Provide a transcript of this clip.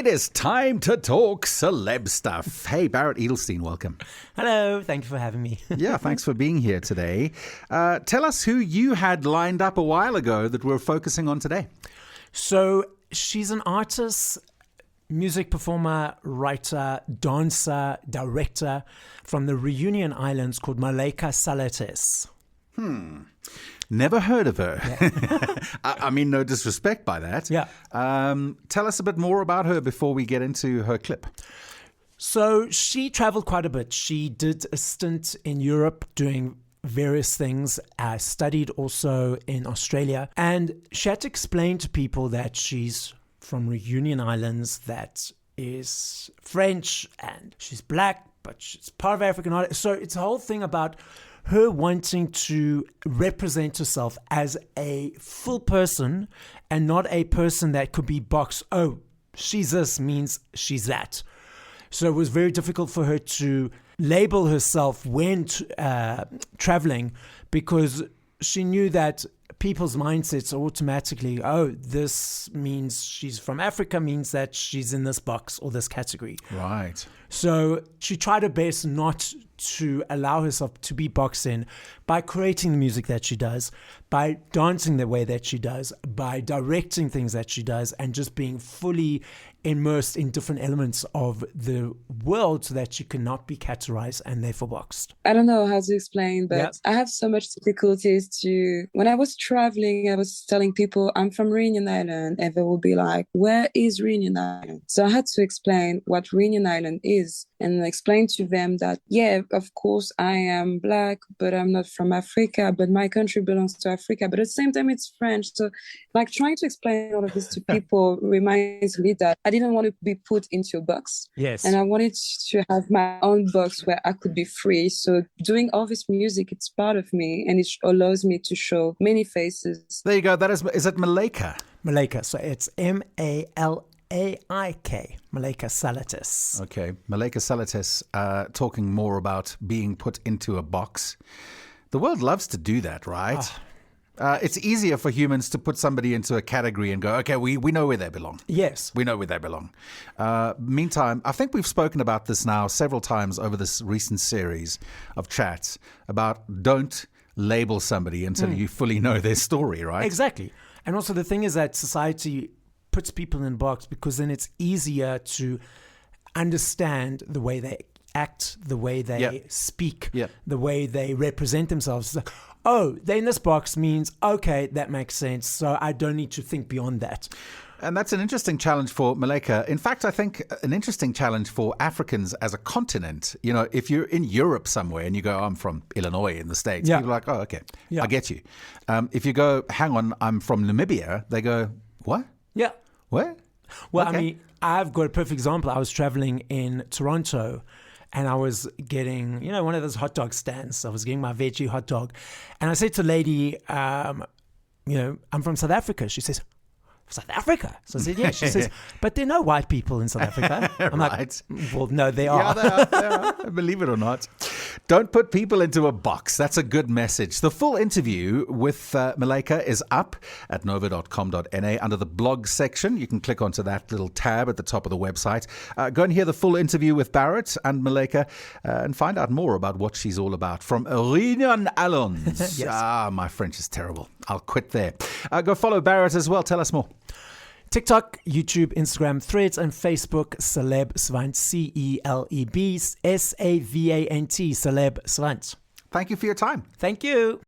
It is time to talk celeb stuff. Hey, Barret Edelstein, welcome. Hello, thank you for having me. Yeah, thanks for being here today. Tell us who you had lined up a while ago that we're focusing on today. So she's an artist, music performer, writer, dancer, director from the Reunion Islands called Malaika Salatis. Never heard of her. Yeah. I mean, no disrespect by that. Yeah. Tell us a bit more about her before we get into her clip. So she traveled quite a bit. She did a stint in Europe doing various things, studied also in Australia. And she had to explain to people that she's from Reunion Islands, that is French, and she's black, but she's part of African Islands. So it's a whole thing about her wanting to represent herself as a full person and not a person that could be boxed. Oh, she's this means she's that. So it was very difficult for her to label herself when traveling, because she knew that people's mindsets are automatically, oh, this means she's from Africa, means that she's in this box or this category. Right. So she tried her best not to allow herself to be boxed in by creating the music that she does, by dancing the way that she does, by directing things that she does, and just being fully immersed in different elements of the world so that she cannot be categorized and therefore boxed. I don't know how to explain, but I have so much difficulties when I was traveling, I was telling people I'm from Reunion Island, and they will be like, where is Reunion Island? So I had to explain what Reunion Island is and explain to them that, yeah, of course I am black, but I'm not from Africa, but my country belongs to Africa. But at the same time, it's French. So like trying to explain all of this to people reminds me that I didn't want to be put into a box. Yes. And I wanted to have my own box where I could be free. So doing all this music, it's part of me, and it allows me to show many faces. There you go. Is it Malaika? Malaika. So it's Malaika. Malaika Salatis. Okay. Malaika Salatis, talking more about being put into a box. The world loves to do that, right? It's easier for humans to put somebody into a category and go, okay, we know where they belong. Yes. We know where they belong. Meantime, I think we've spoken about this now several times over this recent series of chats about don't label somebody until you fully know their story, right? Exactly. And also the thing is that society puts people in a box because then it's easier to understand the way they act, the way they speak, the way they represent themselves. It's like, oh, they're in this box means, okay, that makes sense. So I don't need to think beyond that. And that's an interesting challenge for Malaika. In fact, I think an interesting challenge for Africans as a continent. You know, if you're in Europe somewhere and you go, I'm from Illinois in the States, people are like, oh, okay, I get you. If you go, hang on, I'm from Namibia, they go, what? Yeah. What? Well, okay. I mean, I've got a perfect example. I was traveling in Toronto, and I was getting, one of those hot dog stands. I was getting my veggie hot dog. And I said to the lady, I'm from South Africa. She says, South Africa? So I said, yeah. She says, but there are no white people in South Africa. I'm like, well, no, they are. Yeah, they are. Believe it or not. Don't put people into a box. That's a good message. The full interview with Malaika is up at nova.com.na under the blog section. You can click onto that little tab at the top of the website. Go and hear the full interview with Barret and Malaika and find out more about what she's all about. From Reunion Islands. Yes. My French is terrible. I'll quit there. Go follow Barret as well. Tell us more. TikTok, YouTube, Instagram, Threads, and Facebook, Celeb Savant, CELEB SAVANT, Celeb Savant. Thank you for your time. Thank you.